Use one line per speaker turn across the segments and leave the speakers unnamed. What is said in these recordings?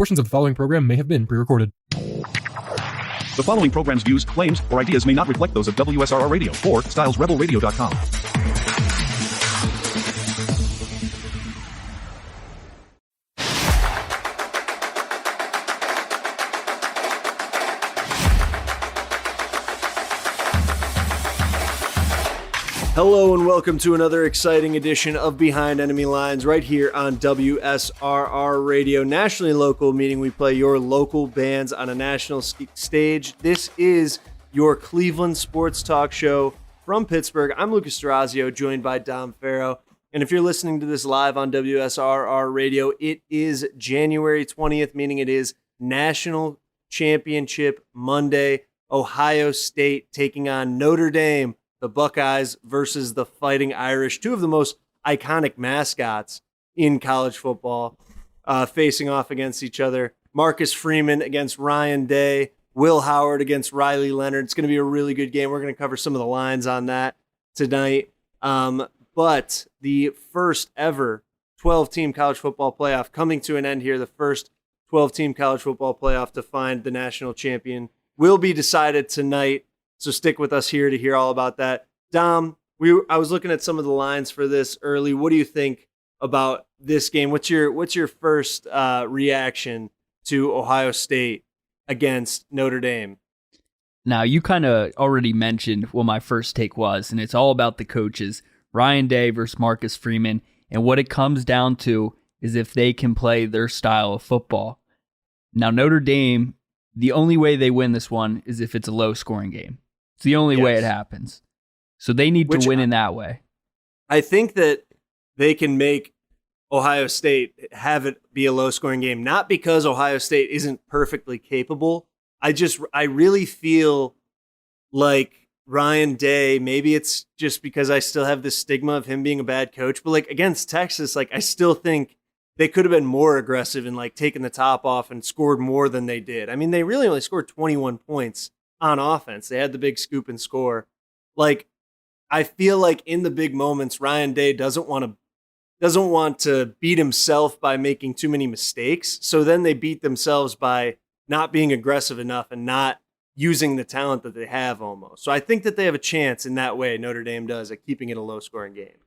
Portions of the following program may have been pre-recorded.
The following program's views, claims, or ideas may not reflect those of WSRR Radio or StylesRebelRadio.com.
Hello and welcome to another exciting edition of Behind Enemy Lines right here on WSRR Radio, nationally local, meaning we play your local bands on a national stage. This is your Cleveland sports talk show from Pittsburgh. I'm Lucas Durazio, joined by Dom Farrow. And if you're listening to this live on WSRR Radio, it is January 20th, meaning it is National Championship Monday. Ohio State taking on Notre Dame. The Buckeyes versus the Fighting Irish, two of the most iconic mascots in college football, facing off against each other. Marcus Freeman against Ryan Day, Will Howard against Riley Leonard. It's going to be a really good game. We're going to cover some of the lines on that tonight. But the first ever 12-team college football playoff coming to an end here. The first 12-team college football playoff to find the national champion will be decided tonight. So stick with us here to hear all about that. Dom, I was looking at some of the lines for this early. What do you think about this game? What's your first reaction to Ohio State against Notre Dame?
Now, you kind of already mentioned what my first take was, and it's all about the coaches, Ryan Day versus Marcus Freeman. And what it comes down to is if they can play their style of football. Now, Notre Dame, the only way they win this one is if it's a low-scoring game. It's the only way it happens. So they need to win in that way. I
think that they can make Ohio State have it be a low-scoring game, not because Ohio State isn't perfectly capable. I really feel like Ryan Day, maybe it's just because I still have this stigma of him being a bad coach, but like against Texas, like I still think they could have been more aggressive and like taken the top off and scored more than they did. I mean, they really only scored 21 points on offense. They had the big scoop and score. Like, I feel like in the big moments, Ryan Day doesn't want to beat himself by making too many mistakes. So then they beat themselves by not being aggressive enough and not using the talent that they have almost. So I think that they have a chance in that way, Notre Dame does, at keeping it a low-scoring game.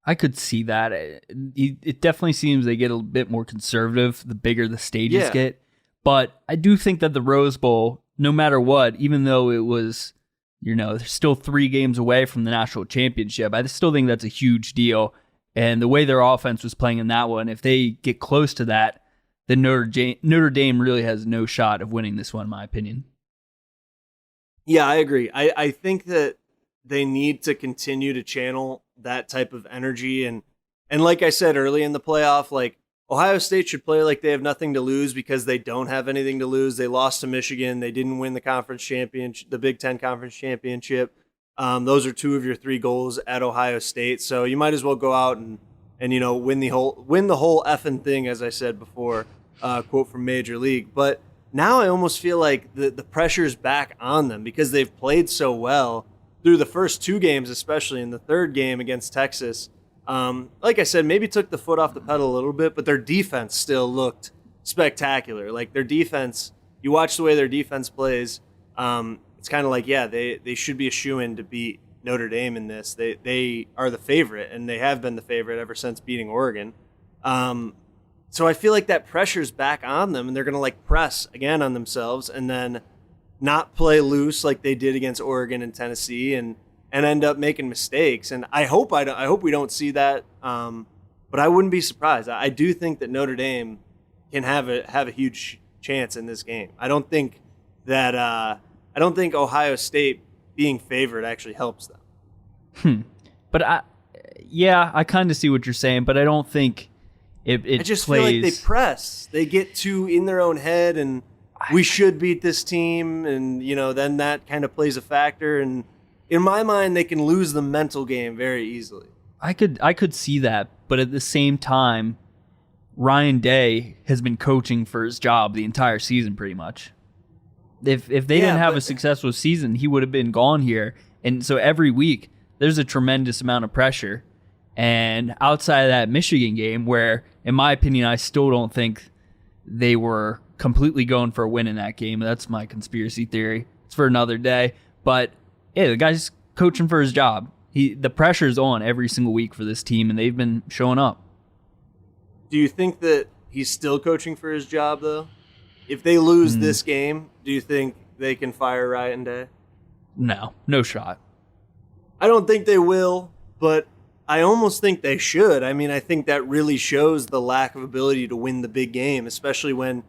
I could see that. It definitely seems they get a bit more conservative the bigger the stages get. But I do think that the Rose Bowl, no matter what, even though it was, they're still 3 games away from the national championship, I still think that's a huge deal. And the way their offense was playing in that one, if they get close to that, then Notre Dame really has no shot of winning this one, in my opinion.
Yeah, I agree. I think that they need to continue to channel that type of energy. And like I said early in the playoff, like Ohio State should play like they have nothing to lose because they don't have anything to lose. They lost to Michigan. They didn't win the conference championship, the Big Ten Conference Championship. Those are 2 of your 3 goals at Ohio State. So you might as well go out and win the whole effing thing, as I said before, quote from Major League. But now I almost feel like the pressure's back on them because they've played so well through the first 2 games, especially in the third game against Texas. Like I said, maybe took the foot off the pedal a little bit, but their defense still looked spectacular. Like their defense, you watch the way their defense plays. It's kind of like, they should be a shoo-in to beat Notre Dame in this. They are the favorite, and they have been the favorite ever since beating Oregon. So I feel like that pressure's back on them, and they're going to like press again on themselves and then not play loose like they did against Oregon and Tennessee and end up making mistakes. And I hope we don't see that. But I wouldn't be surprised. I do think that Notre Dame can have a huge chance in this game. I don't think Ohio State being favored actually helps them.
But I kind of see what you're saying, but I don't think it
I just
plays.
feel like they press. They get too in their own head and we should beat this team, and then that kind of plays a factor. And in my mind, they can lose the mental game very easily.
I could see that, but at the same time, Ryan Day has been coaching for his job the entire season, pretty much. If they didn't have a successful season, he would have been gone here. And so every week, there's a tremendous amount of pressure. And outside of that Michigan game, where, in my opinion, I still don't think they were completely going for a win in that game. That's my conspiracy theory. It's for another day. But yeah, the guy's coaching for his job. The pressure's on every single week for this team, and they've been showing up.
Do you think that he's still coaching for his job, though? If they lose this game, do you think they can fire Ryan Day?
No shot.
I don't think they will, but I almost think they should. I mean, I think that really shows the lack of ability to win the big game, especially when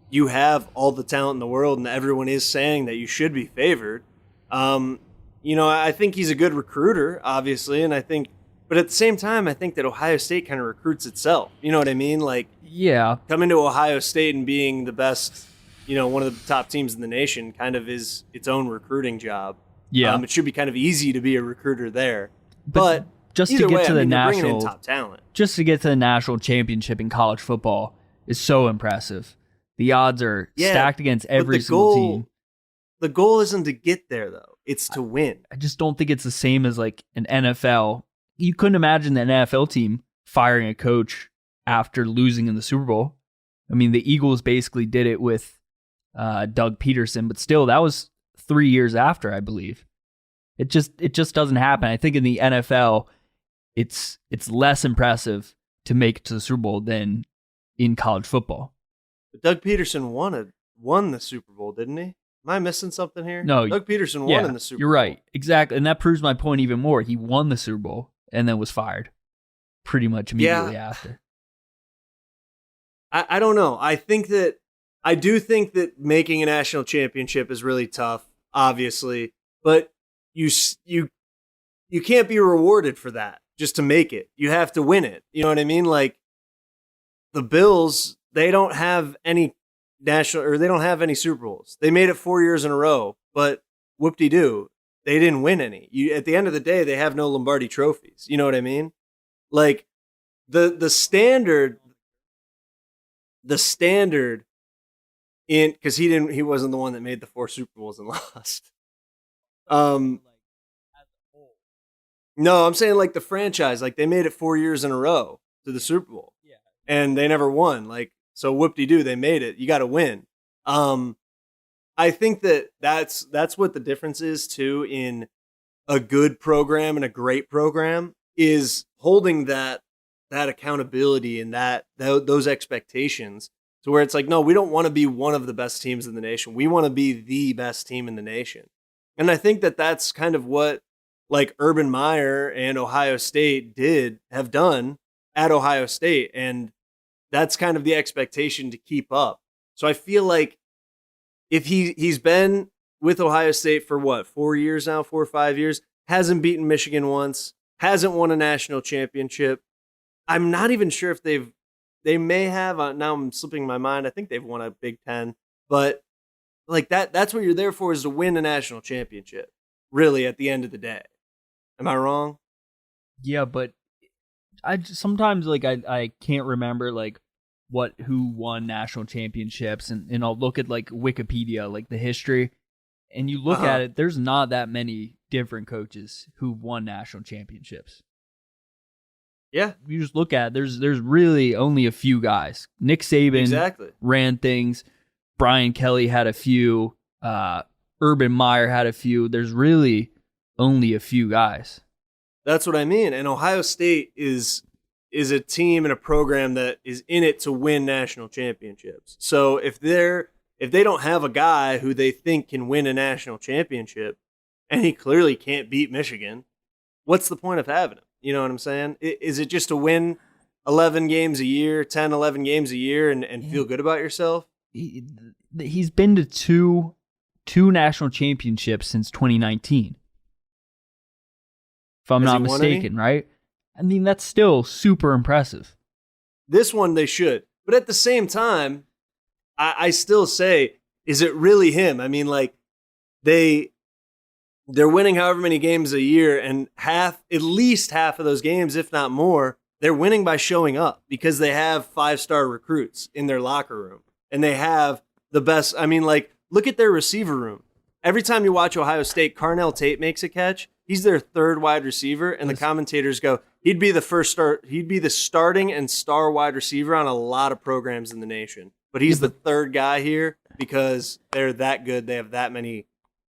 you have all the talent in the world and everyone is saying that you should be favored. I think he's a good recruiter, obviously, but at the same time, I think that Ohio State kind of recruits itself. You know what I mean? Like,
yeah,
coming to Ohio State and being the best, one of the top teams in the nation kind of is its own recruiting job.
Yeah.
It should be kind of easy to be a recruiter there.
But just to get to the national
top talent.
Just to get to the national championship in college football is so impressive. The odds are stacked against every single team.
The goal isn't to get there, though. It's to win.
I just don't think it's the same as like an NFL. You couldn't imagine an NFL team firing a coach after losing in the Super Bowl. I mean, the Eagles basically did it with Doug Peterson, but still, that was 3 years after, I believe. It just doesn't happen. I think in the NFL, it's less impressive to make it to the Super Bowl than in college football.
But Doug Peterson won the Super Bowl, didn't he? Am I missing something here?
No,
Doug Peterson won in the Super Bowl.
You're right, exactly, and that proves my point even more. He won the Super Bowl and then was fired pretty much immediately after.
I don't know. I do think that making a national championship is really tough, obviously, but you can't be rewarded for that just to make it. You have to win it. You know what I mean? Like the Bills, they don't have any they don't have any Super Bowls. They made it 4 years in a row, but whoop-de-doo, they didn't win any. At the end of the day, they have no Lombardi trophies. You know what I mean? Like the standard in, because he wasn't the one that made the 4 Super Bowls and lost. No, I'm saying like the franchise, like they made it 4 years in a row to the Super Bowl, and they never won. Like, so whoop-de-doo, they made it. You got to win. I think that's what the difference is too in a good program and a great program is holding that accountability and those expectations to where it's like, no, we don't want to be one of the best teams in the nation. We want to be the best team in the nation. And I think that's kind of what like Urban Meyer and Ohio State have done at Ohio State. And that's kind of the expectation to keep up. So I feel like if he's been with Ohio State for 4 years now, 4 or 5 years, hasn't beaten Michigan once, hasn't won a national championship. I'm not even sure if they may have, now I'm slipping my mind. I think they've won a Big Ten, but like that's what you're there for, is to win a national championship, really, at the end of the day. Am I wrong?
Yeah, but sometimes like I can't remember like who won national championships, and I'll look at like Wikipedia, like the history, and you look at it, there's not that many different coaches who've won national championships.
Yeah.
You just look at it, there's really only a few guys. Nick Saban ran things. Brian Kelly had a few. Urban Meyer had a few. There's really only a few guys.
That's what I mean. And Ohio State is a team and a program that is in it to win national championships. So if they don't have a guy who they think can win a national championship, and he clearly can't beat Michigan, what's the point of having him? You know what I'm saying? Is it just to win 11 games a year, 10, 11 games a year and feel good about yourself?
He's been to two national championships since 2019. If I'm not mistaken, right? I mean, that's still super impressive.
This one they should. But at the same time, I still say, is it really him? I mean, like, they're winning however many games a year, and at least half of those games, if not more, they're winning by showing up because they have 5-star recruits in their locker room. And they have the best. I mean, like, look at their receiver room. Every time you watch Ohio State, Carnell Tate makes a catch. He's their third wide receiver, and the commentators go, he'd be the starting and star wide receiver on a lot of programs in the nation. but he's the third guy here because they're that good. They have that many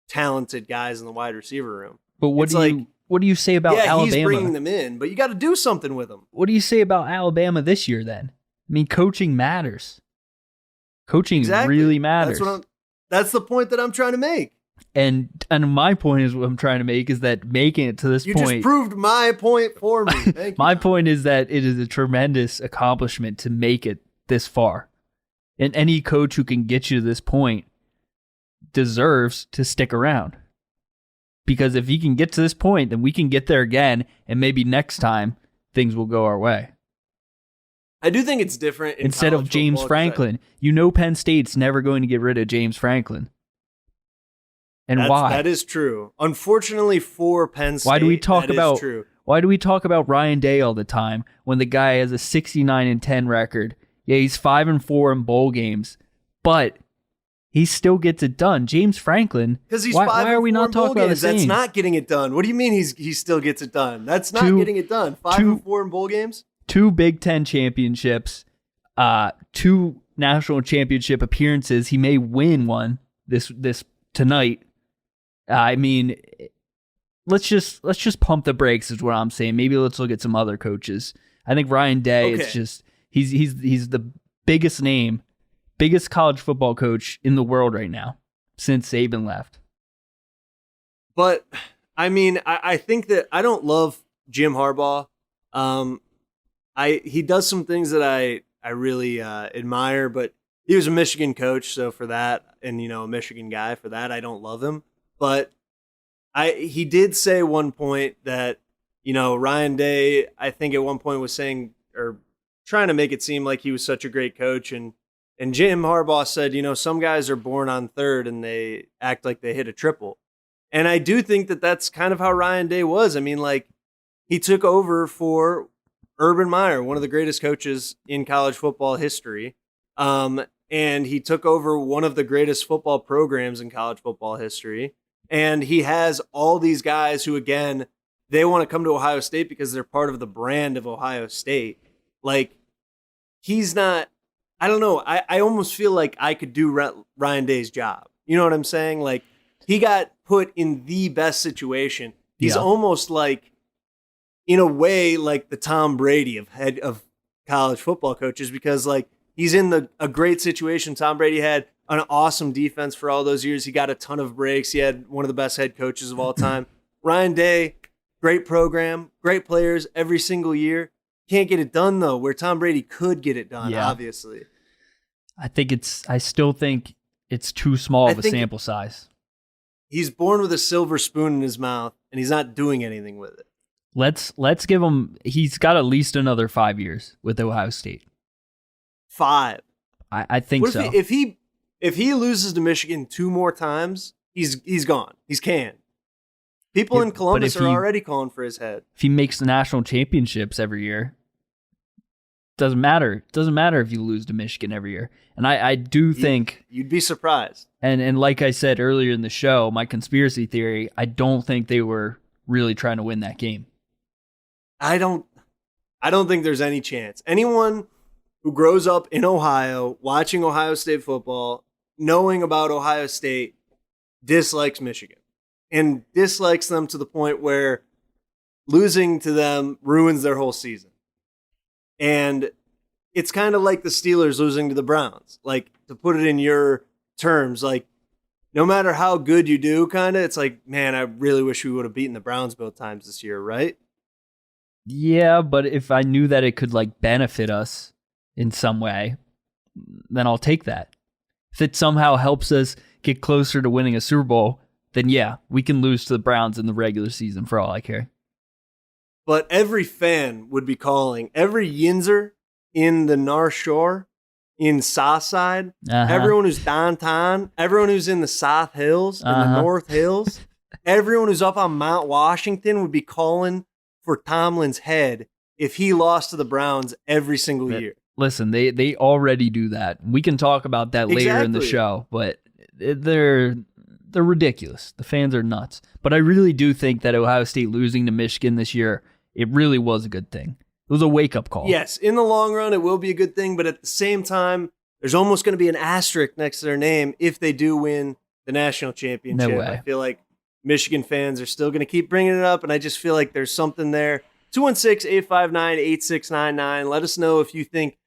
talented guys in the wide receiver room.
But what do you say about Alabama?
He's bringing them in, but you got to do something with them.
What do you say about Alabama this year then? I mean, coaching matters. Coaching really matters.
That's the point that I'm trying to make.
And my point is what I'm trying to make is that making it to this point.
You just proved my point for me. Thank you.
My point is that it is a tremendous accomplishment to make it this far. And any coach who can get you to this point deserves to stick around. Because if he can get to this point, then we can get there again, and maybe next time things will go our way.
I do think it's different
instead of James Franklin. Penn State's never going to get rid of James Franklin. And why?
That is true. Unfortunately for Penn State,
why do we talk about Ryan Day all the time when the guy has a 69-10 record? Yeah, he's 5-4 in bowl games, but he still gets it done. James Franklin,
because he's
why are we not talking about the same?
That's not getting it done. What do you mean he still gets it done? That's not getting it done. 5-4 in bowl games. 2
Big Ten championships, 2 national championship appearances. He may win one this tonight. I mean, let's just pump the brakes is what I'm saying. Maybe let's look at some other coaches. I think Ryan Day is just he's the biggest name, biggest college football coach in the world right now since Saban left.
But I mean, I think that I don't love Jim Harbaugh. He does some things that I really admire, but he was a Michigan coach, so for that, and a Michigan guy, for that I don't love him. But he did say one point that, Ryan Day, I think at one point was saying, or trying to make it seem like he was such a great coach. And Jim Harbaugh said, some guys are born on third and they act like they hit a triple. And I do think that that's kind of how Ryan Day was. I mean, like, he took over for Urban Meyer, one of the greatest coaches in college football history. And he took over one of the greatest football programs in college football history. And he has all these guys who, again, they want to come to Ohio State because they're part of the brand of Ohio State. Like, he's not, I don't know. I almost feel like I could do Ryan Day's job. You know what I'm saying? Like, he got put in the best situation. He's almost like, in a way, like the Tom Brady of head of college football coaches, because like he's in a great situation. Tom Brady had an awesome defense for all those years. He got a ton of breaks. He had one of the best head coaches of all time. Ryan Day, great program, great players every single year. Can't get it done though, where Tom Brady could get it done, obviously.
I still think it's too small of a sample size.
He's born with a silver spoon in his mouth and he's not doing anything with it.
Let's give him, he's got at least another 5 years with Ohio State.
5.
I think so.
If he loses to Michigan 2 more times, he's gone. He's canned. People in Columbus are already calling for his head.
If he makes the national championships every year, doesn't matter. It doesn't matter if you lose to Michigan every year. And I do think
you'd be surprised.
And like I said earlier in the show, my conspiracy theory, I don't think they were really trying to win that game.
I don't think there's any chance. Anyone who grows up in Ohio, watching Ohio State football, knowing about Ohio State, dislikes Michigan and dislikes them to the point where losing to them ruins their whole season. And it's kind of like the Steelers losing to the Browns. Like, to put it in your terms, like, no matter how good you do, kind of, it's like, man, I really wish we would have beaten the Browns both times this year, right?
Yeah, but if I knew that it could like benefit us in some way, then I'll take that. If it somehow helps us get closer to winning a Super Bowl, then yeah, we can lose to the Browns in the regular season for all I care.
But every fan would be calling, every Yinzer in the North Shore, in Southside, everyone who's downtown, everyone who's in the South Hills, in the North Hills, everyone who's up on Mount Washington would be calling for Tomlin's head if he lost to the Browns every single year.
Listen, they already do that. We can talk about that later in the show, but they're ridiculous. The fans are nuts. But I really do think that Ohio State losing to Michigan this year, it really was a good thing. It was a wake-up call.
Yes, in the long run, it will be a good thing, but at the same time, there's almost going to be an asterisk next to their name if they do win the national championship.
No way.
I feel like Michigan fans are still going to keep bringing it up, and I just feel like there's something there. 216-859-8699. Let us know if you think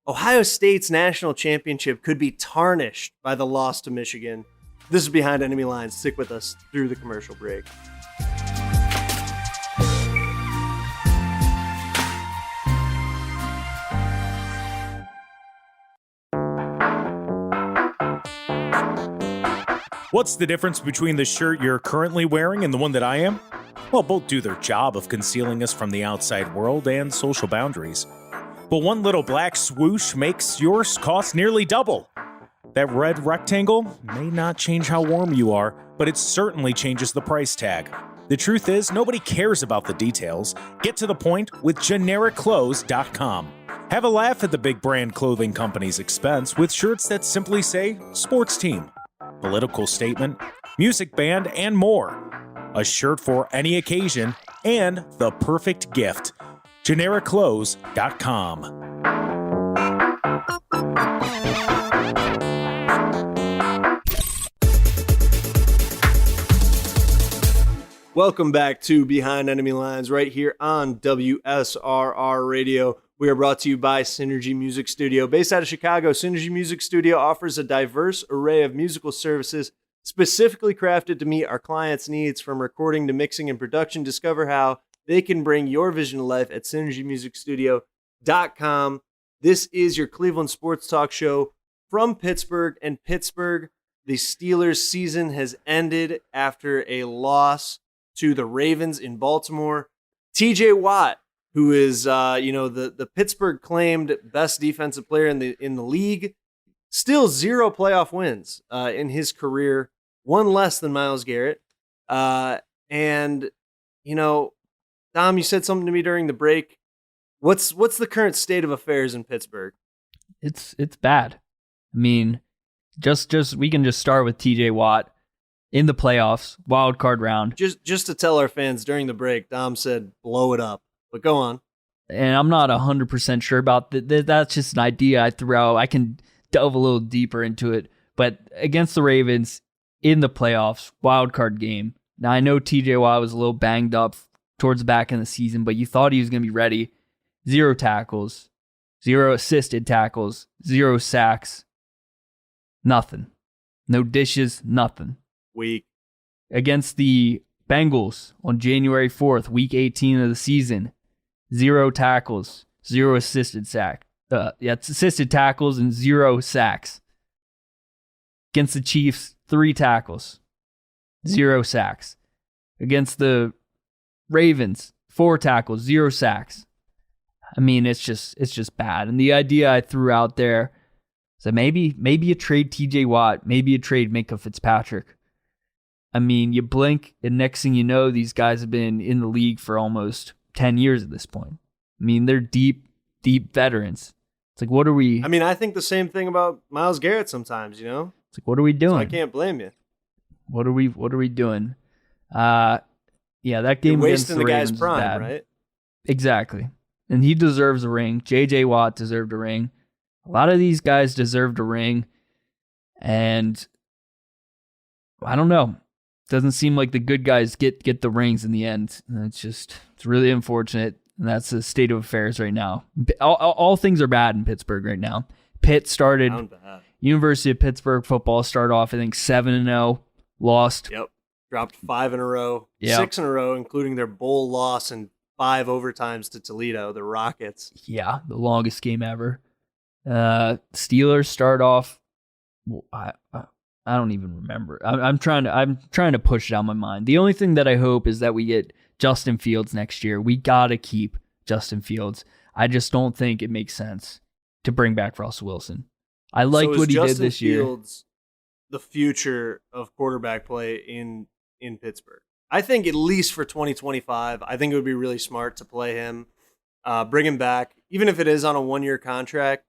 Ohio State's national championship could be tarnished by the loss to Michigan. This is Behind Enemy Lines. Stick with us through the commercial break.
What's the difference between the shirt you're currently wearing and the one that I am? Well, both do their job of concealing us from the outside world and social boundaries. But one little black swoosh makes yours cost nearly double. That red rectangle may not change how warm you are, but it certainly changes the price tag. The truth is, nobody cares about the details. Get to the point with GenericClothes.com. Have a laugh at the big brand clothing company's expense with shirts that simply say sports team, political statement, music band, and more. A shirt for any occasion and the perfect gift. GenericClothes.com.
Welcome back to Behind Enemy Lines right here on WSRR Radio. We are brought to you by Synergy Music Studio. Based out of Chicago, Synergy Music Studio offers a diverse array of musical services specifically crafted to meet our clients' needs, from recording to mixing and production. Discover how they can bring your vision to life at synergymusicstudio.com. This is your Cleveland sports talk show from Pittsburgh. And Pittsburgh, the Steelers' season has ended after a loss to the Ravens in Baltimore. TJ Watt, who is the Pittsburgh claimed best defensive player in the league, still 0 playoff wins in his career, one less than Myles Garrett. And Dom, you said something to me during the break. What's the current state of affairs in Pittsburgh?
It's bad. I mean, just we can just start with TJ Watt in the playoffs, wild card round.
Just to tell our fans during the break, Dom said blow it up. But go on.
And I'm not 100% sure about that. That's just an idea I threw out. I can delve a little deeper into it. But against the Ravens in the playoffs, wild card game. Now, I know TJ Watt was a little banged up towards the back end of the season, but you thought he was going to be ready. 0 tackles, 0 assisted tackles, 0 sacks, nothing. No dishes, nothing.
Weak.
Against the Bengals on January 4th, week 18 of the season, 0 tackles, 0 assisted assisted tackles and 0 sacks. Against the Chiefs, 3 tackles, 0 sacks. Against the Ravens, 4 tackles, 0 sacks. I mean, it's just bad. And the idea I threw out there is that maybe you trade TJ Watt, maybe you trade Minkah Fitzpatrick. I mean, you blink, and next thing you know, these guys have been in the league for almost 10 years at this point. I mean, they're deep veterans. It's like, what are we...
I mean, I think the same thing about Myles Garrett sometimes, It's
like, what are we doing?
So I can't blame you.
What are we doing? Yeah, that game
You're
against
wasting
the
the
Ravens
guy's prime,
was bad.
right?
Exactly. And he deserves a ring. J.J. Watt deserved a ring. A lot of these guys deserved a ring. And I don't know. Doesn't seem like the good guys get the rings in the end. And it's really unfortunate. And that's the state of affairs right now. All things are bad in Pittsburgh right now. Pitt started, University of Pittsburgh football started off, I think, 7-0, lost.
Yep. Dropped 5 in a row,
Yep.
6 in a row, including their bowl loss and 5 overtimes to Toledo, the Rockets.
Yeah, the longest game ever. Steelers start off. I don't even remember. I'm trying to push it out of my mind. The only thing that I hope is that we get Justin Fields next year. We gotta keep Justin Fields. I just don't think it makes sense to bring back Russell Wilson. I liked what he did this year.
Fields the future of quarterback play in Pittsburgh? I think at least for 2025, I think it would be really smart to play him, bring him back, even if it is on a 1-year contract.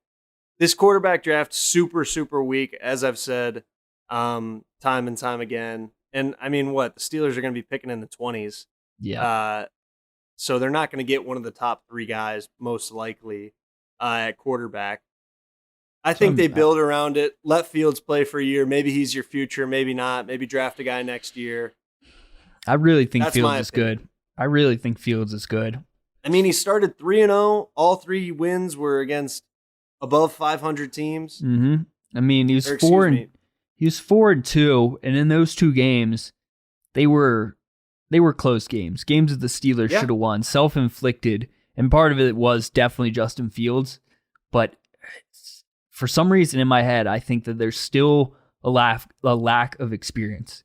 This quarterback draft super, super weak, as I've said time and time again. And I mean, the Steelers are going to be picking in the 20s.
Yeah.
So they're not going to get one of the top 3 guys, most likely, at quarterback. I think they build around it. Let Fields play for a year. Maybe he's your future. Maybe not. Maybe draft a guy next year.
I really think
That's
Fields
my
is
opinion.
good. I really think Fields is good.
I mean, he started 3-0. All 3 wins were against above 500 teams.
Mm-hmm. I mean, he was
Or, excuse
4-2, and in those 2 games, they were close games. Games that the Steelers
Yeah.
should have won, self-inflicted, and part of it was definitely Justin Fields. But for some reason in my head, I think that there's still a lack of experience.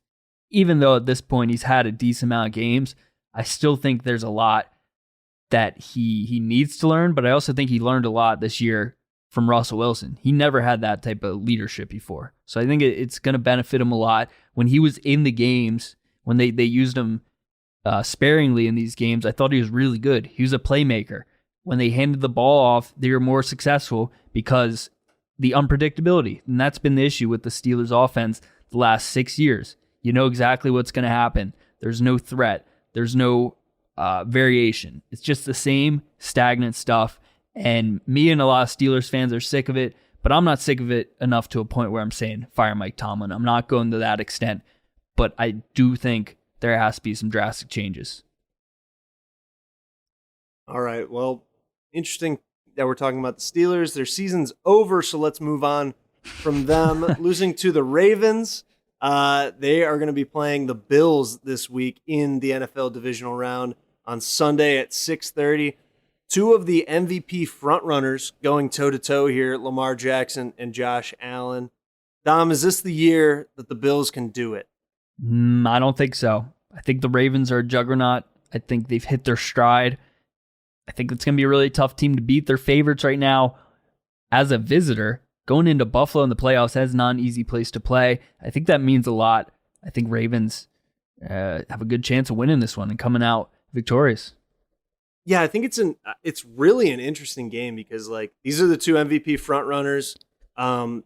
Even though at this point he's had a decent amount of games, I still think there's a lot that he needs to learn, but I also think he learned a lot this year from Russell Wilson. He never had that type of leadership before. So I think it's going to benefit him a lot. When he was in the games, when they used him sparingly in these games, I thought he was really good. He was a playmaker. When they handed the ball off, they were more successful because the unpredictability. And that's been the issue with the Steelers offense the last 6 years. You know exactly what's going to happen. There's no threat. There's no variation. It's just the same stagnant stuff. And me and a lot of Steelers fans are sick of it, but I'm not sick of it enough to a point where I'm saying fire Mike Tomlin. I'm not going to that extent, but I do think there has to be some drastic changes.
All right. Well, interesting that we're talking about the Steelers. Their season's over, so let's move on from them. Losing to the Ravens. They are going to be playing the Bills this week in the NFL divisional round on Sunday at 6:30. 2 of the MVP frontrunners going toe-to-toe here, Lamar Jackson and Josh Allen. Dom, is this the year that the Bills can do it?
I don't think so. I think the Ravens are a juggernaut. I think they've hit their stride. I think it's going to be a really tough team to beat. They're favorites right now as a visitor. Going into Buffalo in the playoffs, that's not an easy place to play. I think that means a lot. I think Ravens have a good chance of winning this one and coming out victorious.
Yeah, I think it's really an interesting game because these are the 2 MVP frontrunners.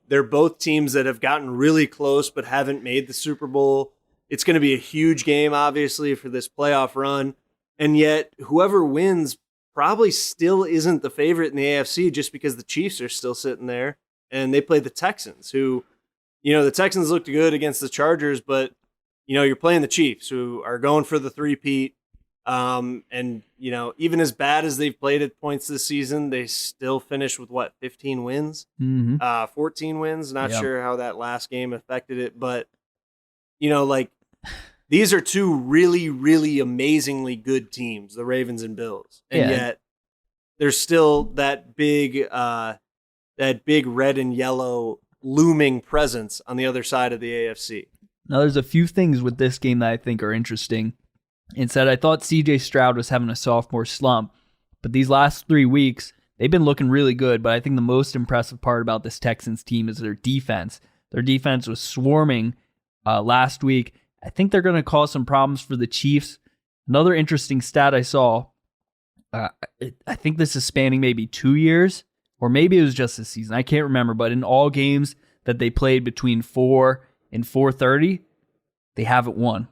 They're both teams that have gotten really close but haven't made the Super Bowl. It's going to be a huge game, obviously, for this playoff run. And yet, whoever wins probably still isn't the favorite in the AFC just because the Chiefs are still sitting there. And they play the Texans, who, the Texans looked good against the Chargers, but, you're playing the Chiefs, who are going for the three-peat. And, even as bad as they've played at points this season, they still finished with 15 wins? 14 wins. Not sure how that last game affected it, but, these are 2 really, really amazingly good teams, the Ravens and Bills. And yet there's still that big red and yellow looming presence on the other side of the AFC.
Now, there's a few things with this game that I think are interesting. Instead, I thought C.J. Stroud was having a sophomore slump, but these last 3 weeks, they've been looking really good. But I think the most impressive part about this Texans team is their defense. Their defense was swarming last week. I think they're going to cause some problems for the Chiefs. Another interesting stat I saw, I think this is spanning maybe 2 years, or maybe it was just this season. I can't remember, but in all games that they played between 4 and 4:30, they haven't won.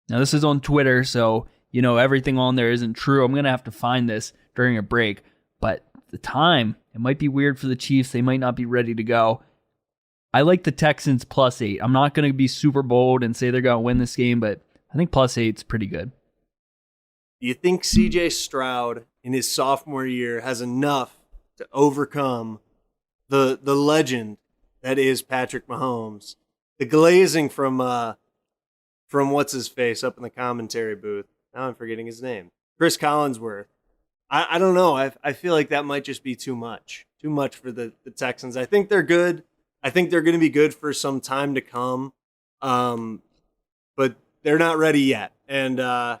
Now, this is on Twitter, so, everything on there isn't true. I'm going to have to find this during a break. But the time, it might be weird for the Chiefs. They might not be ready to go. I like the Texans +8. I'm not going to be super bold and say they're going to win this game, but I think +8 is pretty good.
Do you think C.J. Stroud in his sophomore year has enough to overcome the legend that is Patrick Mahomes? The glazing from what's his face up in the commentary booth. Now I'm forgetting his name. Chris Collinsworth. I don't know. I feel like that might just be too much for the Texans. I think they're good. I think they're going to be good for some time to come, but they're not ready yet. And I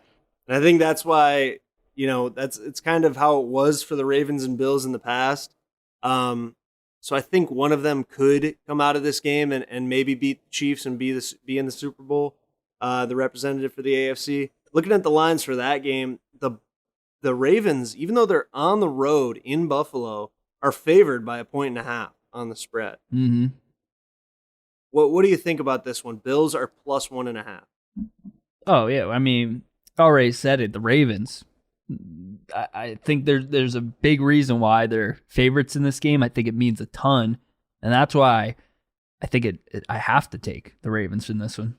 think that's why it's kind of how it was for the Ravens and Bills in the past. So I think one of them could come out of this game and maybe beat the Chiefs and be in the Super Bowl, the representative for the AFC. Looking at the lines for that game, the Ravens, even though they're on the road in Buffalo, are favored by 1.5 on the spread.
Mm-hmm.
What do you think about this one? Bills are +1.5.
Oh, yeah. I mean, already said it. The Ravens. I think there's a big reason why they're favorites in this game. I think it means a ton. And that's why I think I have to take the Ravens in this one.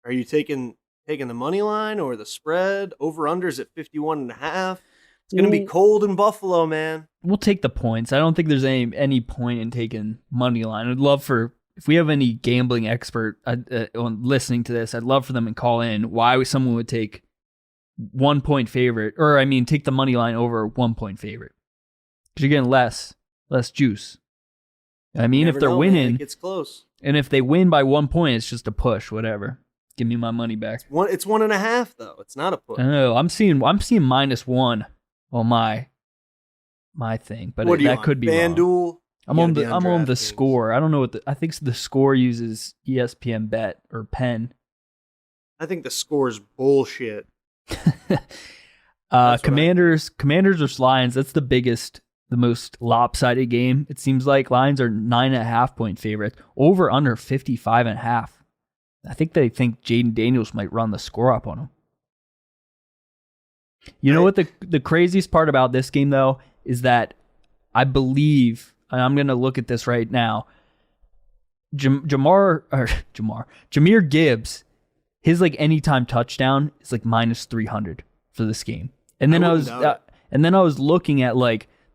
Are you taking the money line or the spread? Over-unders at 51.5. It's going to be cold in Buffalo, man.
We'll take the points. I don't think there's any point in taking money line. I'd love if we have any gambling expert on listening to this, I'd love for them to call in why someone would take 1 point favorite, or take the money line over 1 point favorite. Because you're getting less juice. If they're winning,
it gets close.
And if they win by 1 point, it's just a push, whatever. Give me my money back.
It's 1.5 though. It's not a push.
I know. I'm seeing -1 on my thing, but that could be
FanDuel.
wrong. I'm on the score. I don't know I think the score uses ESPN Bet or Penn.
I think the score's bullshit.
Commanders versus Lions. That's the most lopsided game. It seems like Lions are 9.5 point favorites. Over under 55.5. I think they think Jaden Daniels might run the score up on them. You know what the craziest part about this game though is that I believe, and I'm going to look at this right now. Jahmyr Gibbs, his anytime touchdown is -300 for this game. And then I was looking at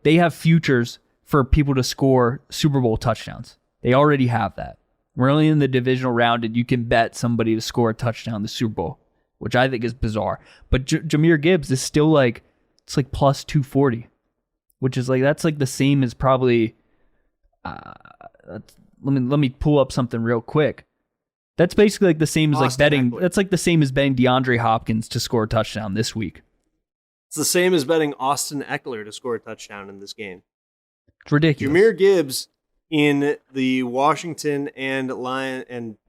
they have futures for people to score Super Bowl touchdowns. They already have that. We're only in the divisional round, and you can bet somebody to score a touchdown in the Super Bowl, which I think is bizarre. But Jahmyr Gibbs is still it's plus 240, which is that's the same as probably. Let me pull up something real quick. That's basically the same as betting.
Eckler.
That's the same as betting DeAndre Hopkins to score a touchdown this week.
It's the same as betting Austin Eckler to score a touchdown in this game.
It's ridiculous.
Jahmyr Gibbs in the Washington and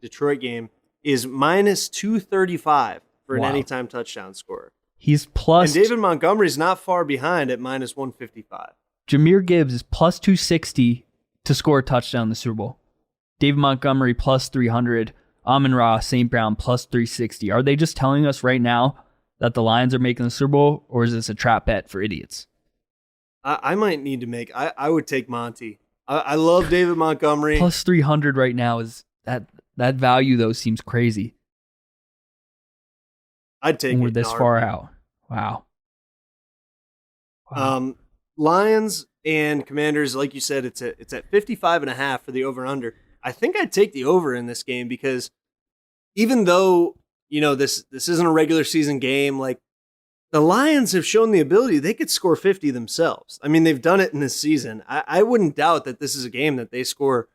Detroit game is -235 for an anytime touchdown scorer.
He's plus.
And David Montgomery's not far behind at -155.
Jahmyr Gibbs is plus 260 to score a touchdown in the Super Bowl. David Montgomery plus 300. Amon-Ra St. Brown plus 360. Are they just telling us right now that the Lions are making the Super Bowl, or is this a trap bet for idiots?
I might need to make. I would take Monty. I love David Montgomery.
Plus 300 right now is that value though seems crazy.
I'd take
when
it.
We're this far out. Wow.
Lions and Commanders, like you said, it's at 55.5 for the over/under. I think I'd take the over in this game because even though this isn't a regular season game, the Lions have shown the ability they could score 50 themselves. They've done it in this season. I wouldn't doubt that this is a game that they score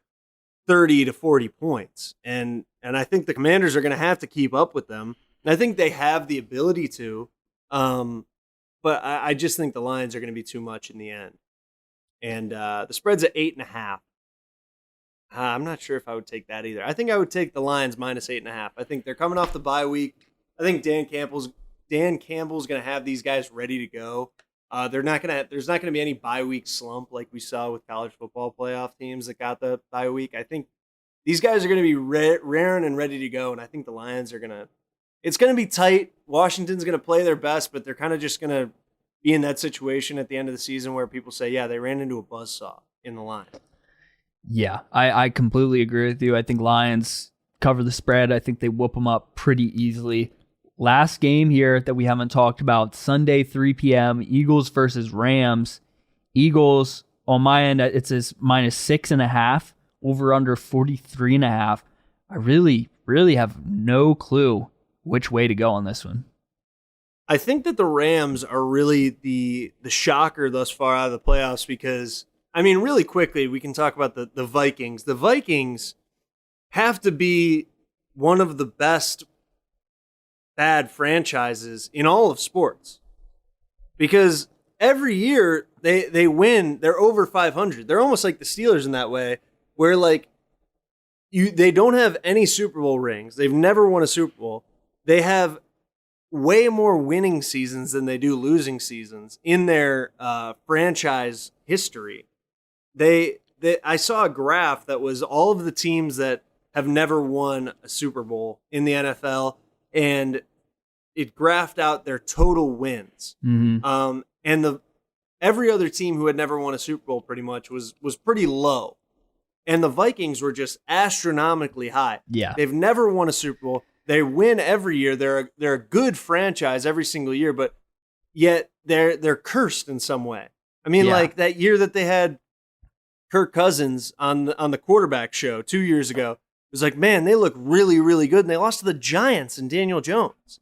30 to 40 points, and I think the Commanders are going to have to keep up with them. And I think they have the ability to, but I just think the Lions are going to be too much in the end. And the spread's at 8.5. I'm not sure if I would take that either. I think I would take the Lions -8.5. I think they're coming off the bye week. I think Dan Campbell's going to have these guys ready to go. There's not going to be any bye week slump like we saw with college football playoff teams that got the bye week. I think these guys are going to be raring and ready to go, and I think the Lions are going to. It's going to be tight. Washington's going to play their best, but they're kind of just going to be in that situation at the end of the season where people say, yeah, they ran into a buzzsaw in the line.
Yeah, I completely agree with you. I think Lions cover the spread. I think they whoop them up pretty easily. Last game here that we haven't talked about, Sunday, 3 p.m., Eagles versus Rams. Eagles, on my end, it says -6.5, over under 43.5. I really, really have no clue which way to go on this one.
I think that the Rams are really the shocker thus far out of the playoffs because, really quickly, we can talk about the Vikings. The Vikings have to be one of the best bad franchises in all of sports because every year they win. They're over 500. They're almost like the Steelers in that way, where they don't have any Super Bowl rings. They've never won a Super Bowl. They have way more winning seasons than they do losing seasons in their franchise history. I saw a graph that was all of the teams that have never won a Super Bowl in the NFL, and it graphed out their total wins.
Mm-hmm.
And every other team who had never won a Super Bowl pretty much was pretty low. And the Vikings were just astronomically high.
Yeah.
They've never won a Super Bowl. They win every year. They're a good franchise every single year, but yet they're cursed in some way. I mean, like that year that they had Kirk Cousins on the quarterback show 2 years ago, it was like, man, they look really, really good. And they lost to the Giants and Daniel Jones.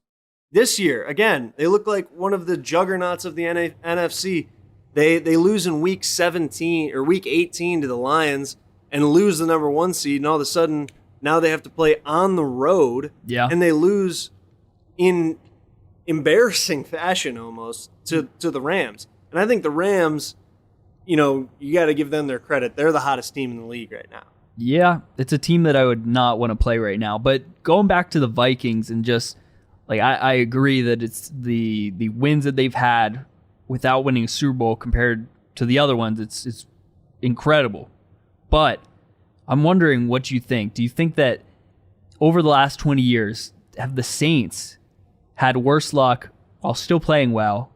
This year, again, they look like one of the juggernauts of the NFC. They lose in week 17 or week 18 to the Lions and lose the number 1 seed. And all of a sudden, now they have to play on the road.
Yeah.
And they lose in embarrassing fashion almost to the Rams. And I think the Rams, you got to give them their credit. They're the hottest team in the league right now.
Yeah, it's a team that I would not want to play right now. But going back to the Vikings and just like I agree that it's the wins that they've had without winning a Super Bowl compared to the other ones, it's incredible. But I'm wondering what you think. Do you think that over the last 20 years, have the Saints had worse luck while still playing well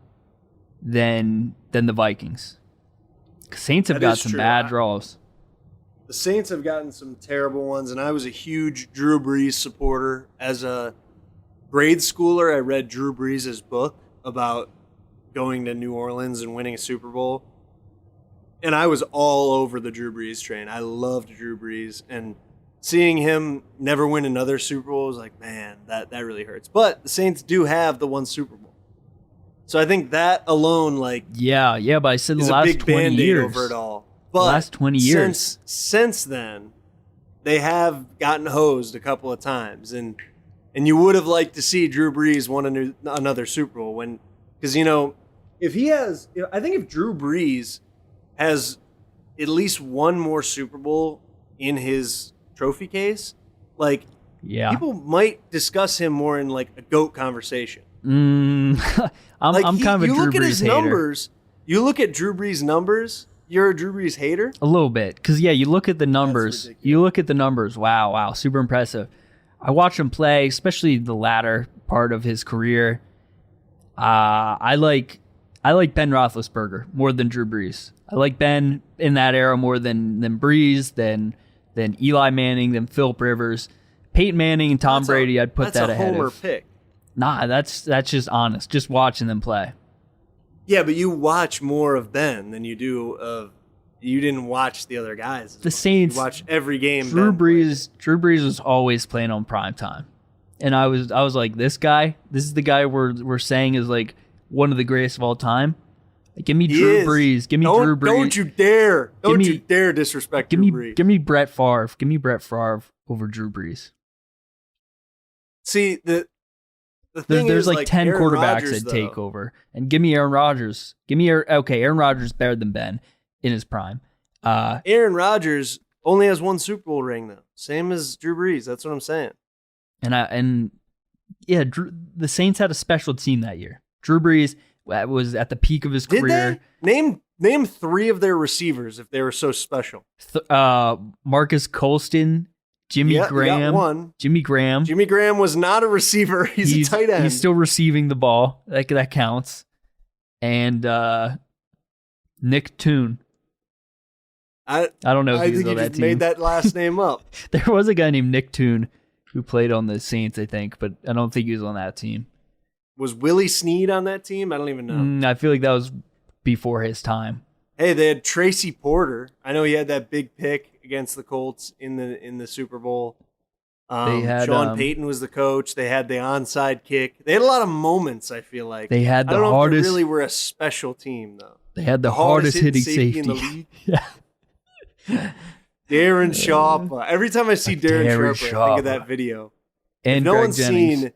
than the Vikings? Saints have got some bad draws.
The Saints have gotten some terrible ones, and I was a huge Drew Brees supporter. As a grade schooler, I read Drew Brees' book about going to New Orleans and winning a Super Bowl. And I was all over the Drew Brees train. I loved Drew Brees. And seeing him never win another Super Bowl was like, man, that really hurts. But the Saints do have the 1 Super Bowl. So I think that alone, like,
yeah, but I said the
is
last
a big
20
Band-Aid
years
over it all. But
the last 20 years.
Since then, they have gotten hosed a couple of times. And you would have liked to see Drew Brees win another Super Bowl. Because, if he has, I think if Drew Brees has at least one more Super Bowl in his trophy case, like, people might discuss him more in like a GOAT conversation.
I'm kind of a Drew Brees hater. You look at his
numbers. You look at Drew Brees' numbers. You're a Drew Brees hater?
A little bit. Because, you look at the numbers. You look at the numbers. Wow. Super impressive. I watch him play, especially the latter part of his career. I like Ben Roethlisberger more than Drew Brees. I like Ben in that era more than Brees, than Eli Manning, than Philip Rivers. Peyton Manning and Tom Brady, I'd put that ahead of.
That's a homer pick.
Nah, that's just honest. Just watching them play.
Yeah, but you watch more of Ben than you do of. You didn't watch the other guys.
The Saints.
You watch every game.
Drew Brees was always playing on prime time, and I was like, this is the guy we're saying is like one of the greatest of all time. Like, give me Drew Brees. Give me Drew Brees.
Don't you dare! Don't you dare disrespect Drew Brees.
Give me Brett Favre. Give me Brett Favre over Drew Brees.
See, the thing
there's
is,
like 10
Aaron
quarterbacks
Rodgers,
that take over, and give me Aaron Rodgers. Aaron Rodgers better than Ben in his prime.
Aaron Rodgers only has 1 Super Bowl ring though, same as Drew Brees. That's what I'm saying.
The Saints had a special team that year. Drew Brees was at the peak of his career.
Did they? Name 3 of their receivers if they were so special.
Marcus Colston, Jimmy Graham.
Got 1.
Jimmy Graham.
Jimmy Graham was not a receiver. He's a tight end.
He's still receiving the ball. That counts. And Nick Toon. I don't know if he was on that team.
Made that last name up.
There was a guy named Nick Toon who played on the Saints, I think, but I don't think he was on that team.
Was Willie Snead on that team? I don't even know.
I feel like that was before his time.
Hey, they had Tracy Porter. I know he had that big pick against the Colts in the Super Bowl. Sean Payton was the coach. They had the onside kick. They had a lot of moments, I feel like.
They had the
I don't know
hardest.
If they really were a special team, though.
They had the hardest hitting safety
in the league.
Yeah.
Darren Sharper. Every time I see Darren Sharper, I think of that video.
And
if no
Greg
one's
Jennings.
seen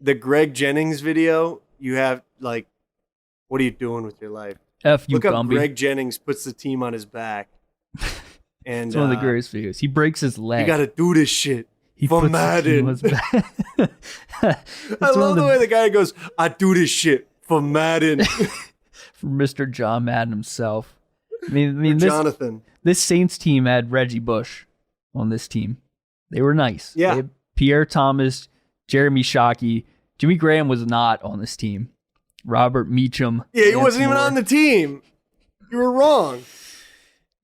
the Greg Jennings video, you have, like, what are you doing with your life?
F you,
Look up
Gumby.
Greg Jennings puts the team on his back. And
it's one of the greatest videos. He breaks his leg.
You got to do this shit.
He
for
puts
Madden.
the team on his back.
I love the way the guy goes, I do this shit for Madden.
For Mr. John Madden himself. I mean,
Jonathan.
This Saints team had Reggie Bush on this team. They were nice.
Yeah.
They had Pierre Thomas, Jeremy Shockey. Jimmy Graham was not on this team. Robert Meacham.
Yeah, he wasn't even on the team. You were wrong.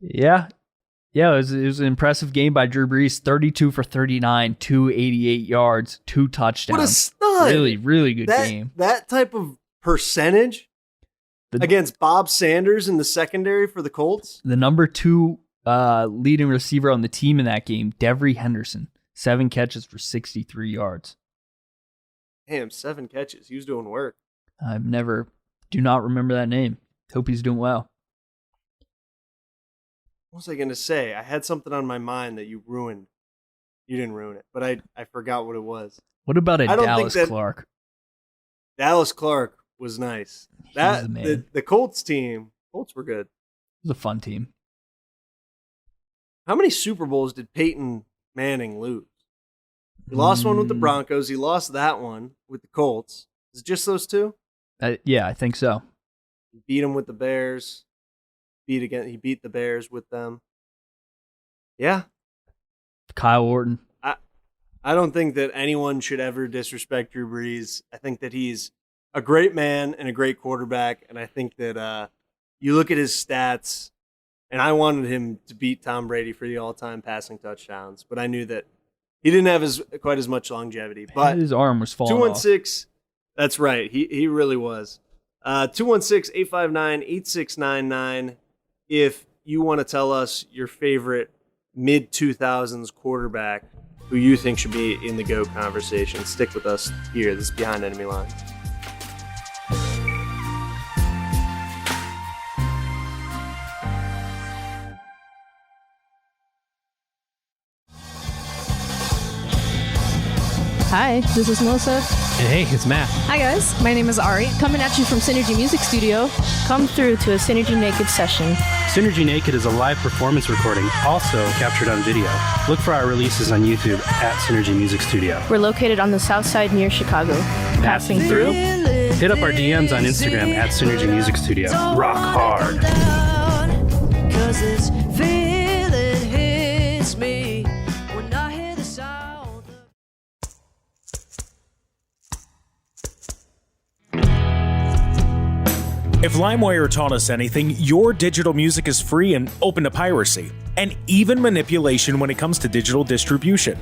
Yeah. Yeah, it was an impressive game by Drew Brees. 32 for 39, 288 yards, 2 touchdowns.
What a stud.
Really, really good game.
That type of percentage against Bob Sanders in the secondary for the Colts.
The number 2 leading receiver on the team in that game, Devery Henderson, 7 catches for 63 yards.
Damn, 7 catches. He was doing work.
Do not remember that name. Hope he's doing well.
What was I going to say? I had something on my mind that you ruined. You didn't ruin it, but I forgot what it was.
What about
I don't
Dallas
think that-
Clark?
Dallas Clark was nice.
The man.
The Colts were good.
It was a fun team.
How many Super Bowls did Peyton Manning lose? He lost one with the Broncos. He lost that one with the Colts. Is it just those 2?
Yeah, I think so.
He beat them with the Bears. He beat the Bears with them. Yeah.
Kyle Orton.
I don't think that anyone should ever disrespect Drew Brees. I think that he's a great man and a great quarterback, and I think that you look at his stats, and I wanted him to beat Tom Brady for the all-time passing touchdowns, but I knew that he didn't have quite as much longevity. But
his arm was falling
216, that's right. He really was. 216-859-8699 if you want to tell us your favorite mid-2000s quarterback who you think should be in the GOAT conversation. Stick with us here. This is Behind Enemy Lines.
Hi, this is Melissa.
Hey, it's Matt.
Hi guys, my name is Ari.
Coming at you from Synergy Music Studio. Come through to a Synergy Naked session.
Synergy Naked is a live performance recording, also captured on video. Look for our releases on YouTube at Synergy Music Studio.
We're located on the south side near Chicago. Passing through.
Hit up our DMs on Instagram at Synergy Music Studio. Rock hard.
If LimeWire taught us anything, your digital music is free and open to piracy, and even manipulation when it comes to digital distribution.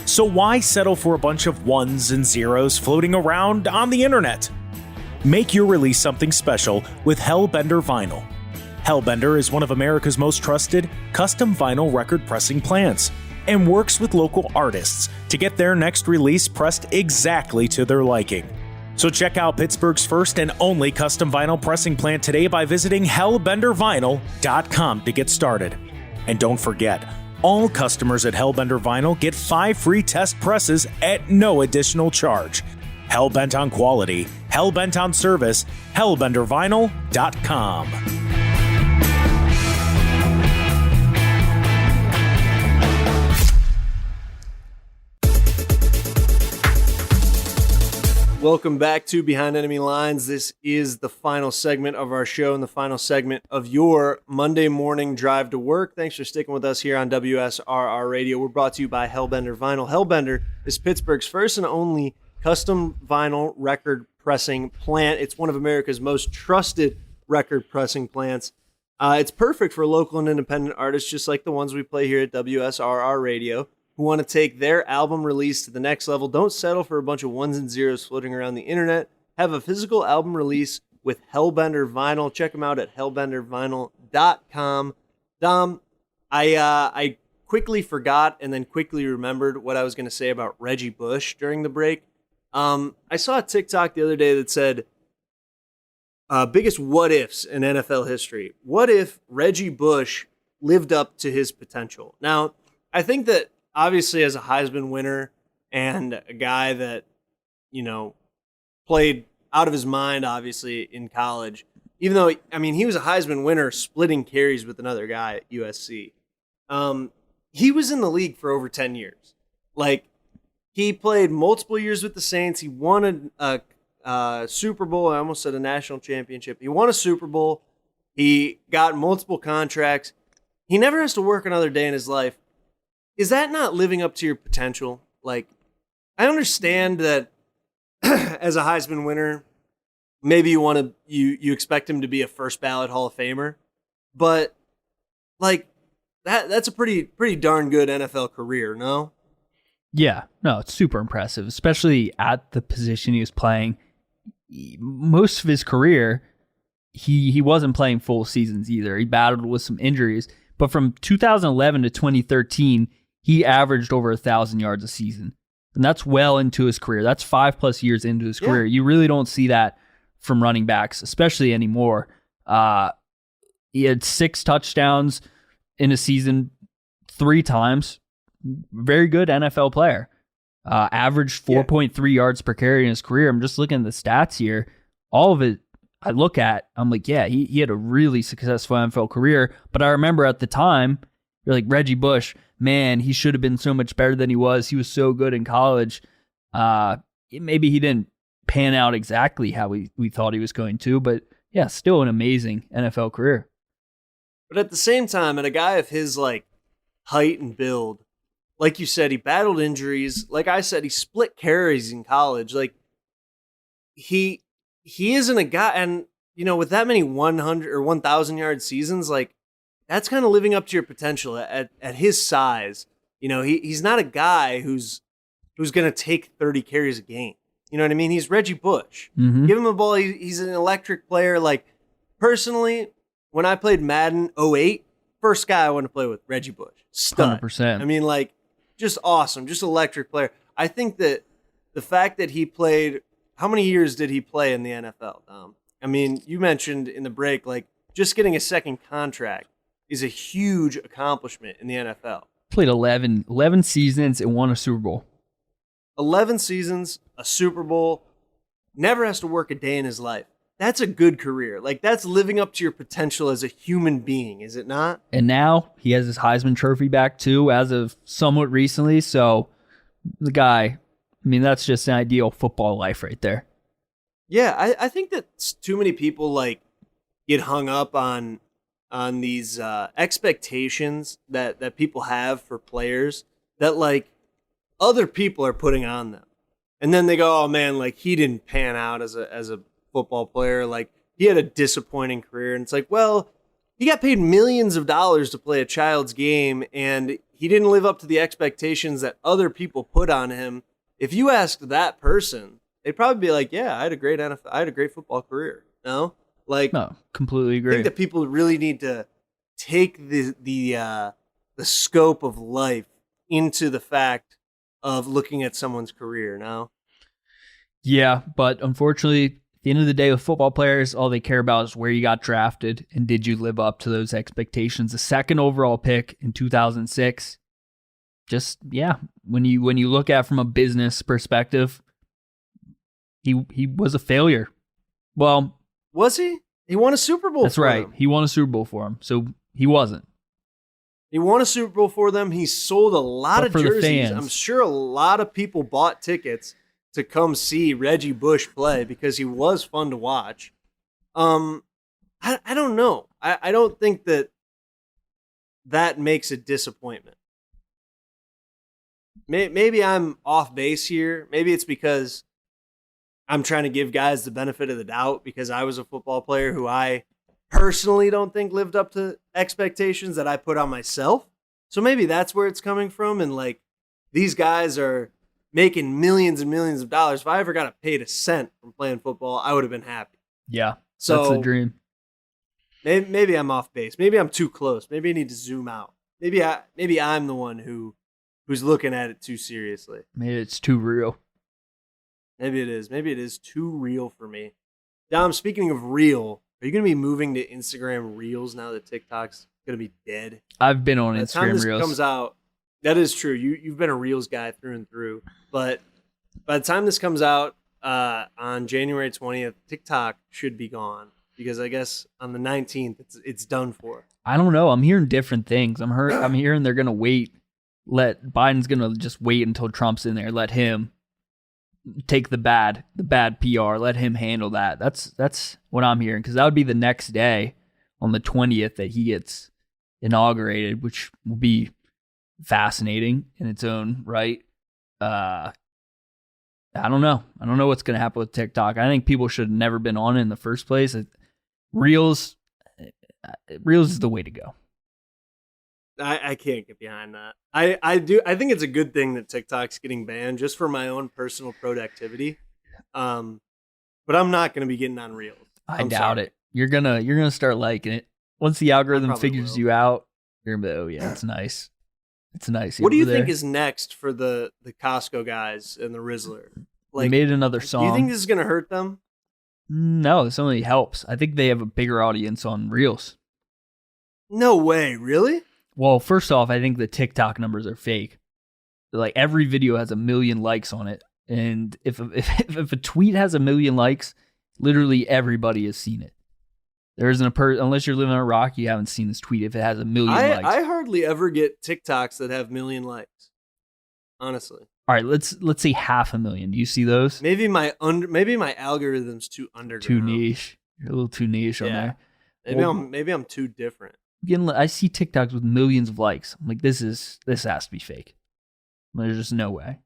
So why settle for a bunch of ones and zeros floating around on the internet? Make your release something special with Hellbender Vinyl. Hellbender is one of America's most trusted custom vinyl record pressing plants and works with local artists to get their next release pressed exactly to their liking. So check out Pittsburgh's first and only custom vinyl pressing plant today by visiting hellbendervinyl.com to get started. And don't forget, all customers at Hellbender Vinyl get 5 free test presses at no additional charge. Hellbent on quality, hellbent on service, hellbendervinyl.com.
Welcome back to Behind Enemy Lines. This is the final segment of our show and the final segment of your Monday morning drive to work. Thanks for sticking with us here on WSRR Radio. We're brought to you by Hellbender Vinyl. Hellbender is Pittsburgh's first and only custom vinyl record pressing plant. It's one of America's most trusted record pressing plants. It's perfect for local and independent artists just like the ones we play here at WSRR Radio, who want to take their album release to the next level. Don't settle for a bunch of ones and zeros floating around the internet. Have a physical album release with Hellbender Vinyl. Check them out at hellbendervinyl.com. Dom, I quickly forgot and then quickly remembered what I was going to say about Reggie Bush during the break. I saw a TikTok the other day that said, biggest what ifs in NFL history. What if Reggie Bush lived up to his potential? Now, I think that obviously, as a Heisman winner and a guy that, played out of his mind, obviously, in college, even though, he was a Heisman winner splitting carries with another guy at USC. He was in the league for over 10 years. He played multiple years with the Saints. He won a Super Bowl. I almost said a national championship. He won a Super Bowl. He got multiple contracts. He never has to work another day in his life. Is that not living up to your potential? I understand that as a Heisman winner, maybe you expect him to be a first ballot Hall of Famer, but like that's a pretty darn good NFL career, no?
Yeah, no, it's super impressive, especially at the position he was playing. Most of his career, he wasn't playing full seasons either. He battled with some injuries, but from 2011 to 2013, he averaged over 1,000 yards a season, and that's well into his career. That's 5+ years into his career. You really don't see that from running backs, especially anymore. He had 6 touchdowns in a season 3 times. Very good NFL player. Averaged 4.3 yards per carry in his career. I'm just looking at the stats here. All of it I look at, I'm like, yeah, he had a really successful NFL career. But I remember at the time, you're like, Reggie Bush, man, he should have been so much better than he was. He was so good in college. Maybe he didn't pan out exactly how we thought he was going to, but yeah, still an amazing NFL career.
But at the same time, and a guy of his like height and build, like you said, he battled injuries. Like I said, he split carries in college. Like he isn't a guy, and with that many 100 or 1,000 yard seasons, like that's kind of living up to your potential at his size. He's not a guy who's going to take 30 carries a game. You know what I mean? He's Reggie Bush.
Mm-hmm.
Give him a ball. He's an electric player. Like personally, when I played Madden 08, first guy I want to play with, Reggie Bush. Stud.
100%.
I mean, like, just awesome, just electric player. I think that the fact that he played, how many years did he play in the NFL, Dom? I mean, you mentioned in the break, like, just getting a second contract is a huge accomplishment in the NFL.
Played 11 seasons and won a Super Bowl.
11 seasons, a Super Bowl, never has to work a day in his life. That's a good career. Like, that's living up to your potential as a human being, is it not?
And now he has his Heisman Trophy back too, as of somewhat recently. So the guy, I mean, that's just an ideal football life right there.
Yeah, I think that too many people like get hung up on these expectations that people have for players that like other people are putting on them. And then they go, oh man, like he didn't pan out as a football player, like he had a disappointing career. And it's like, well, he got paid millions of dollars to play a child's game and he didn't live up to the expectations that other people put on him. If you asked that person, they'd probably be like, yeah, I had a great football career. No,
completely agree.
I think that people really need to take the scope of life into the fact of looking at someone's career. No.
Yeah, but unfortunately, at the end of the day with football players, all they care about is where you got drafted and did you live up to those expectations. The second overall pick in 2006, just, yeah, when you look at it from a business perspective, he was a failure. Well,
was he? He won a Super Bowl.
That's right. He won a Super Bowl for him, so he wasn't.
He won a Super Bowl for them. He sold a lot of jerseys.
I'm
sure a lot of people bought tickets to come see Reggie Bush play because he was fun to watch. I don't know. I don't think that makes a disappointment. Maybe I'm off base here. Maybe it's because I'm trying to give guys the benefit of the doubt because I was a football player who I personally don't think lived up to expectations that I put on myself. So maybe that's where it's coming from. And like these guys are making millions and millions of dollars. If I ever got paid a cent from playing football, I would have been happy.
Yeah,
so
that's the dream.
Maybe I'm off base. Maybe I'm too close. Maybe I need to zoom out. Maybe I'm the one who's looking at it too seriously.
Maybe it's too real.
Maybe it is. Maybe it is too real for me. Dom, speaking of real, are you going to be moving to Instagram Reels now that TikTok's going to be dead?
I've been on
By the time
Instagram
this
Reels.
comes out, that is true. You've been a Reels guy through and through. But by the time this comes out on January 20th, TikTok should be gone because I guess on the 19th it's done for.
I don't know. I'm hearing different things. I'm hearing they're going to wait. Biden's going to just wait until Trump's in there. Let him take the bad PR. Let him handle that. That's what I'm hearing because that would be the next day on the 20th that he gets inaugurated, which will be fascinating in its own right. I don't know. I don't know what's going to happen with TikTok. I think people should have never been on it in the first place. Reels, Reels is the way to go.
I can't get behind that. I think it's a good thing that TikTok's getting banned just for my own personal productivity. But I'm not going to be getting on Reels.
I doubt it. You're gonna start liking it once the algorithm figures you out. You're gonna be, oh yeah, it's nice. It's nice.
What do you think is next for the Costco guys and the Rizzler?
They made another song.
Do you think this is gonna hurt them?
No, this only helps. I think they have a bigger audience on Reels.
No way, really?
Well, first off, I think the TikTok numbers are fake. Like every video has 1 million likes on it, and if a tweet has 1 million likes, literally everybody has seen it. There isn't a unless you're living on a rock, you haven't seen this tweet if it has 1 million likes.
I hardly ever get TikToks that have 1 million likes. Honestly.
All right, let's say 500,000. Do you see those?
Maybe my algorithm's too underground.
Too niche. You're a little too niche on there.
Maybe I'm too different.
I see TikToks with millions of likes. I'm like, this has to be fake. There's just no way.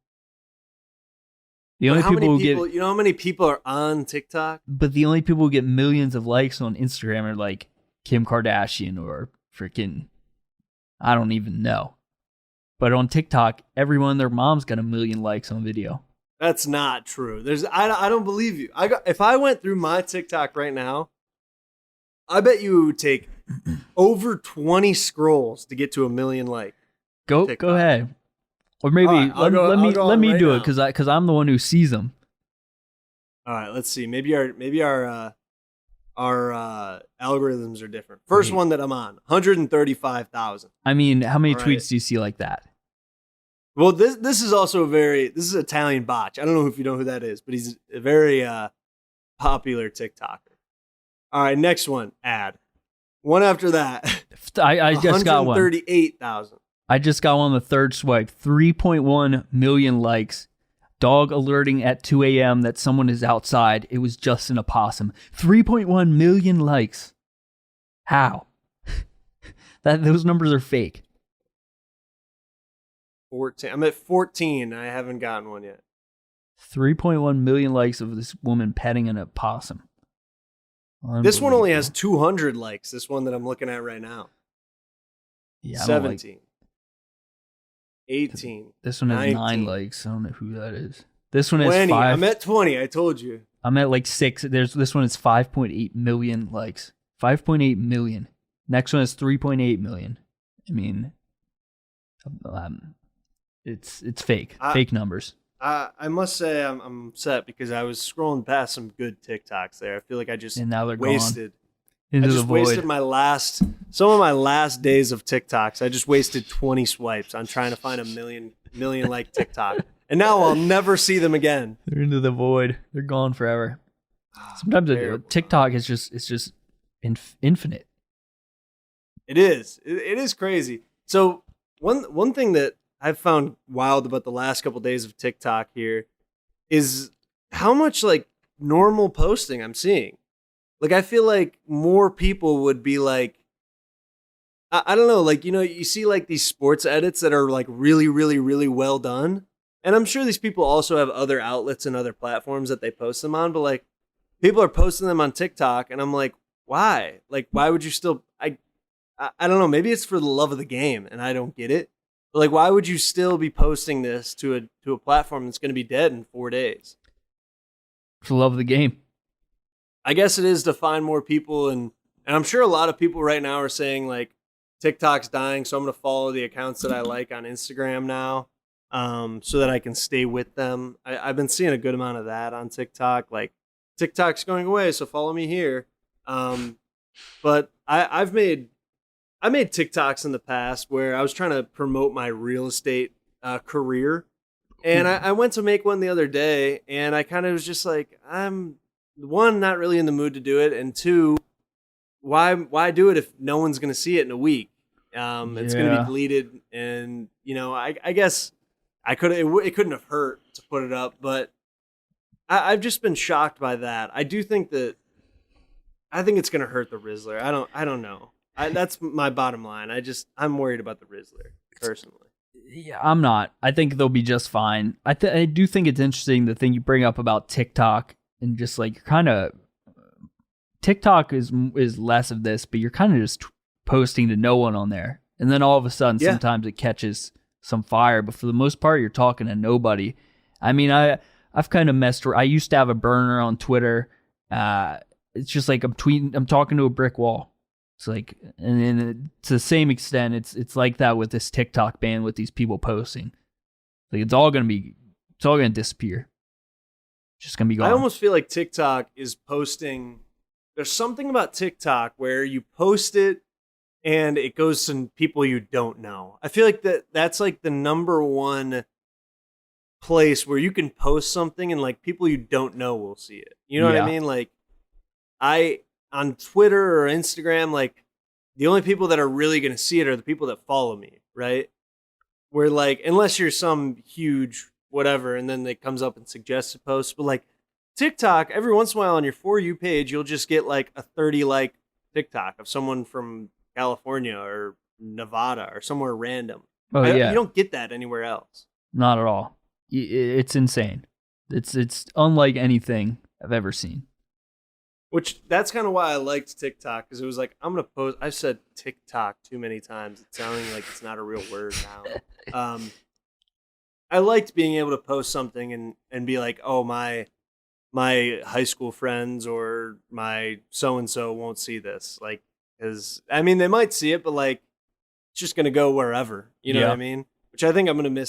The only people who get,
you know how many people are on TikTok?
But the only people who get millions of likes on Instagram are like Kim Kardashian or freaking, I don't even know. But on TikTok, everyone and their mom's got 1 million likes on video.
That's not true. I don't believe you. If I went through my TikTok right now, I bet you it would take over 20 scrolls to get to 1 million likes.
Go ahead. Or maybe let me do it because I'm the one who sees them.
All right, let's see. Maybe our algorithms are different. First one that I'm on, 135,000.
I mean, how many tweets do you see like that?
Well, this is also this is Italian Botch. I don't know if you know who that is, but he's a very popular TikToker. All right, next one, ad. One after that.
I just got one.
138,000.
I just got one on the third swipe. 3.1 million likes. Dog alerting at 2 a.m. that someone is outside. It was just an opossum. 3.1 million likes. How? Those numbers are fake.
14. I'm at 14. I haven't gotten one yet.
3.1 million likes of this woman petting an opossum.
This one only has 200 likes. This one that I'm looking at right now.
Yeah,
17. 18.
This one has
19.
9 likes. I don't know who that is. This one has
20.
5.
I'm at 20. I told you.
I'm at like 6. This one is 5.8 million likes. 5.8 million. Next one is 3.8 million. I mean, it's fake. Fake numbers.
I must say I'm upset because I was scrolling past some good TikToks there. I feel like I just
and now they're
wasted.
Gone into
I just
the void.
wasted some of my last days of TikToks. I just wasted 20 swipes on trying to find a million like TikTok. And now I'll never see them again.
They're into the void. They're gone forever. Sometimes TikTok is just infinite.
It is. It is crazy. So one thing that I've found wild about the last couple days of TikTok here is how much like normal posting I'm seeing. Like I feel like more people would be like, I don't know, like, you know, you see like these sports edits that are like really, really, really well done. And I'm sure these people also have other outlets and other platforms that they post them on, but like people are posting them on TikTok and I'm like, why? Like, why would you still, I don't know, maybe it's for the love of the game and I don't get it. But like, why would you still be posting this to a platform that's going to be dead in 4 days?
For the love of the game.
I guess it is to find more people. And I'm sure a lot of people right now are saying like TikTok's dying. So I'm going to follow the accounts that I like on Instagram now so that I can stay with them. I've been seeing a good amount of that on TikTok. Like TikTok's going away, so follow me here. But I made TikToks in the past where I was trying to promote my real estate career. And I went to make one the other day and I kind of was just like, I'm one, not really in the mood to do it. And two, why do it if no one's going to see it in a week? It's going to be deleted. And, you know, I guess it couldn't have hurt to put it up, but I've just been shocked by that. I think it's going to hurt the Rizzler. I don't know. That's my bottom line. I'm worried about the Rizzler personally.
Yeah, I'm not. I think they'll be just fine. I do think it's interesting the thing you bring up about TikTok and just like you're kind of TikTok is less of this, but you're kind of just posting to no one on there. And then all of a sudden, sometimes it catches some fire. But for the most part, you're talking to nobody. I mean, I've kind of messed around. I used to have a burner on Twitter. It's just like I'm talking to a brick wall. It's like, and to the same extent, it's like that with this TikTok ban with these people posting. Like it's all gonna disappear. It's just gonna be gone.
I almost feel like TikTok is posting. There's something about TikTok where you post it and it goes to people you don't know. I feel like that's like the number one place where you can post something and like people you don't know will see it. You know what I mean? Like on Twitter or Instagram, like the only people that are really going to see it are the people that follow me, right? Where like, unless you're some huge whatever, and then it comes up and suggests a post, but like TikTok, every once in a while on your For You page, you'll just get like a 30 like TikTok of someone from California or Nevada or somewhere random.
Oh, yeah.
You don't get that anywhere else.
Not at all. It's insane. It's unlike anything I've ever seen.
Which that's kind of why I liked TikTok, because it was like, I'm going to post. I've said TikTok too many times. It's sounding like it's not a real word now. I liked being able to post something and be like, oh, my high school friends or my so-and-so won't see this. Like, because, I mean, they might see it, but like, it's just going to go wherever. You know what I mean? Which I think I'm going to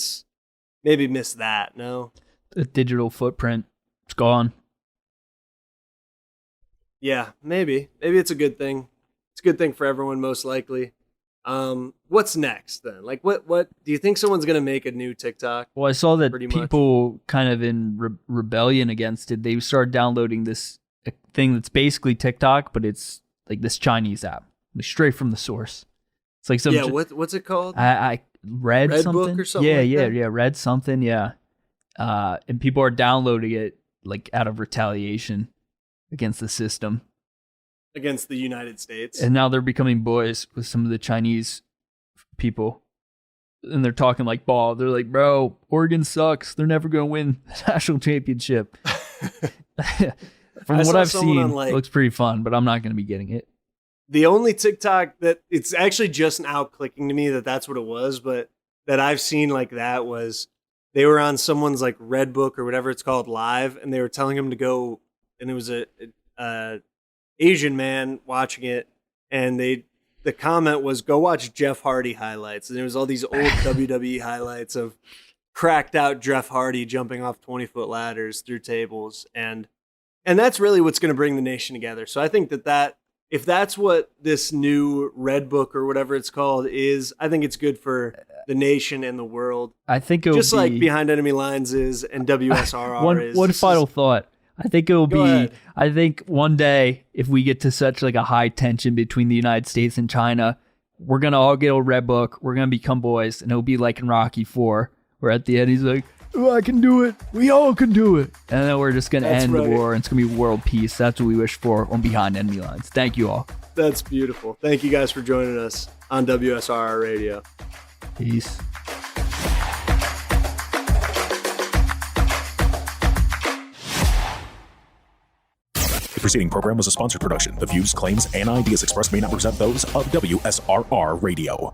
maybe miss that. No?
The digital footprint, it's gone.
Yeah, maybe it's a good thing. It's a good thing for everyone, most likely. What's next then? Like, what do you think someone's gonna make a new TikTok?
Well, I saw that people kind of in rebellion against it. They started downloading this thing that's basically TikTok, but it's like this Chinese app, like straight from the source. It's like some
what's it called?
I read something.
Book or something.
Yeah, read something. Yeah, and people are downloading it like out of retaliation against the system,
against the United States.
And now they're becoming boys with some of the Chinese people. And they're talking like ball. They're like, bro, Oregon sucks. They're never going to win the national championship. From what I've seen, it looks pretty fun, but I'm not going to be getting it.
The only TikTok that it's actually just now clicking to me that that's what it was, but that I've seen like that was they were on someone's like Red Book or whatever it's called live, and they were telling him to go, and it was a Asian man watching it, and the comment was, go watch Jeff Hardy highlights. And there was all these old WWE highlights of cracked out Jeff Hardy jumping off 20-foot ladders through tables. And that's really what's going to bring the nation together. So I think that if that's what this new Red Book or whatever it's called is, I think it's good for the nation and the world.
I think it
just like Behind Enemy Lines is and WSRR is.
One final thought. I think it will be.
Ahead.
I think one day, if we get to such like a high tension between the United States and China, we're gonna all get a Red Book. We're gonna become boys, and it'll be like in Rocky IV, where at the end he's like, "Oh, I can do it. We all can do it." And then we're just gonna end the war, and it's gonna be world peace. That's what we wish for on Behind Enemy Lines. Thank you all.
That's beautiful. Thank you guys for joining us on WSRR Radio.
Peace.
The preceding program was a sponsored production. The views, claims, and ideas expressed may not represent those of WSRR Radio.